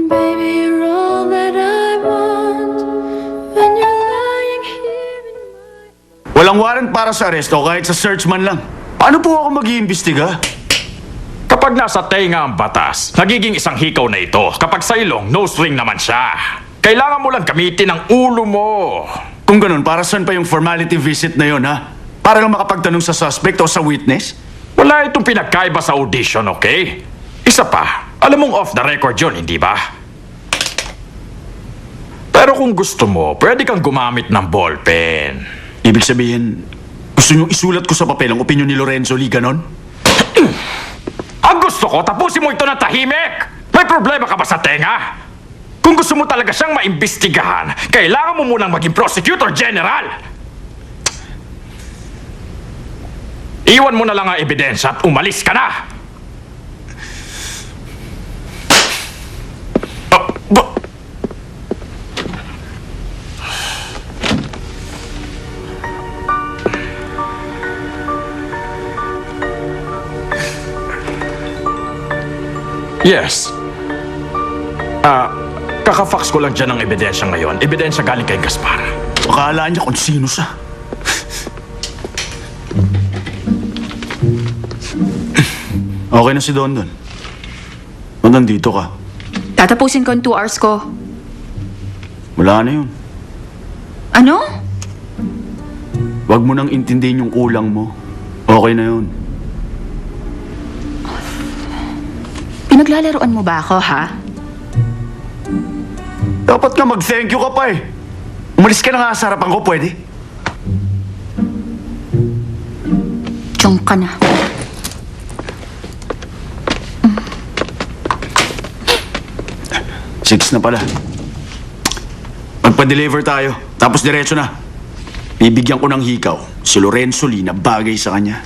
Baby, you're all that I want when you're lying here in my... Walang warrant para sa aresto kahit sa search man lang. Paano po ako mag-iimbestiga? Kapag nasa tenga ang batas, nagiging isang hikaw na ito. Kapag sa ilong, no string naman siya. Kailangan mo lang gamitin ang ulo mo. Kung ganun, para saan pa yung formality visit na yon, ha? Para lang makapagtanong sa suspect o sa witness? Wala itong pinagkaiba sa audition, okay? Isa pa, alam mong off the record yun, hindi ba? Pero kung gusto mo, pwede kang gumamit ng ballpen. Ibig sabihin, gusto nyo isulat ko sa papel ang opinion ni Lorenzo Lee, ganon? Ang gusto ko, tapusin mo ito na tahimik! May problema ka ba sa tenga? Kung gusto mo talaga siyang maimbestigahan, kailangan mo munang maging prosecutor general! Iwan mo na lang ang ebidensya at umalis ka na! Yes. Kaka-fax ko lang dyan ng ebidensya ngayon. Ebidensya galing kay Gaspar. Akala niya kung sino siya. Okay na si Don doon. O nandito ka. Tatapusin ko ang 2 hours ko. Wala na yun. Ano? Huwag mo nang intindihin yung kulang mo. Okay na yun. Pinaglalaroan mo ba ako, ha? Dapat nga mag-thank you ka pa eh. Umalis ka na nga sa harapan ko, pwede? Tiyong ka na. Six na pala. Magpa-deliver tayo. Tapos diretso na. Bibigyan ko ng hikaw si Lorenzo Lee na bagay sa kanya.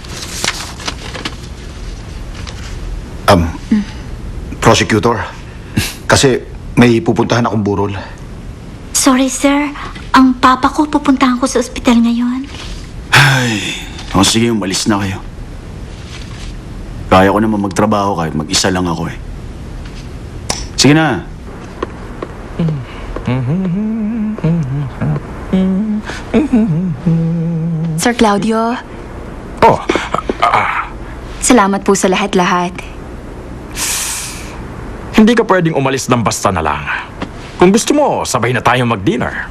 Prosecutor, kasi may pupuntahan akong burol. Sorry, sir. Ang papa ko pupuntahan ko sa ospital ngayon. Ay, o sige, umalis na kayo. Kaya ko naman magtrabaho kahit mag-isa lang ako eh. Sige na. Sir Claudio, Oh, salamat po sa lahat-lahat. hindi ka pwedeng umalis ng basta na lang. Kung gusto mo, sabay na tayong mag-dinner.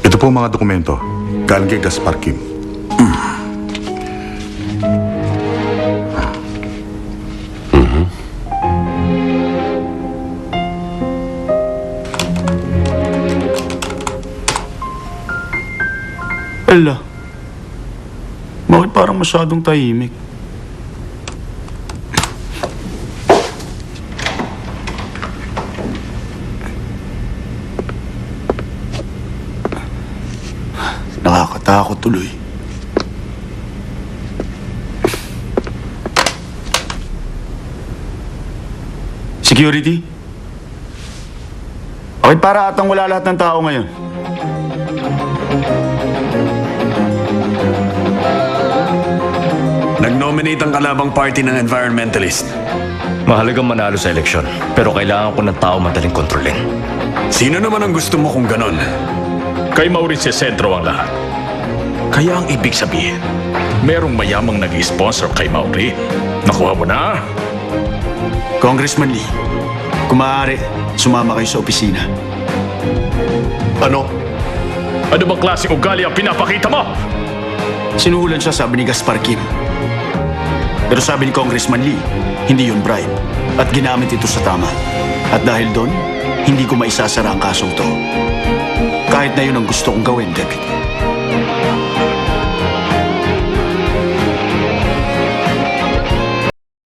Ito po ang mga dokumento. Galing kay Gaspar Kim. Ala. Bakit parang masyadong tahimik? Nakakatakot tuloy. Security? Bakit para atang wala lahat ng tao ngayon? Nag-nominate ang kalabang party ng environmentalist. Mahalagang manalo sa eleksyon, pero kailangan ko ng tao madaling kontrolin. Sino naman ang gusto mo kung ganon? Kay Mauricio Sentro ang lahat. Kaya ang ibig sabihin, merong mayamang nag-sponsor kay Mauri. Nakuha mo na? Congressman Lee, kung maaari, sumama kayo sa opisina. Ano? Ano bang klaseng ugali ang pinapakita mo? Sinuhulan siya, sabi ni Gaspar Kim. Pero sabi ni Congressman Lee, hindi yun bribe. At ginamit ito sa tama. At dahil doon, hindi ko maisasara ang kasong to. Kahit na yun ang gusto kong gawin, Deputy.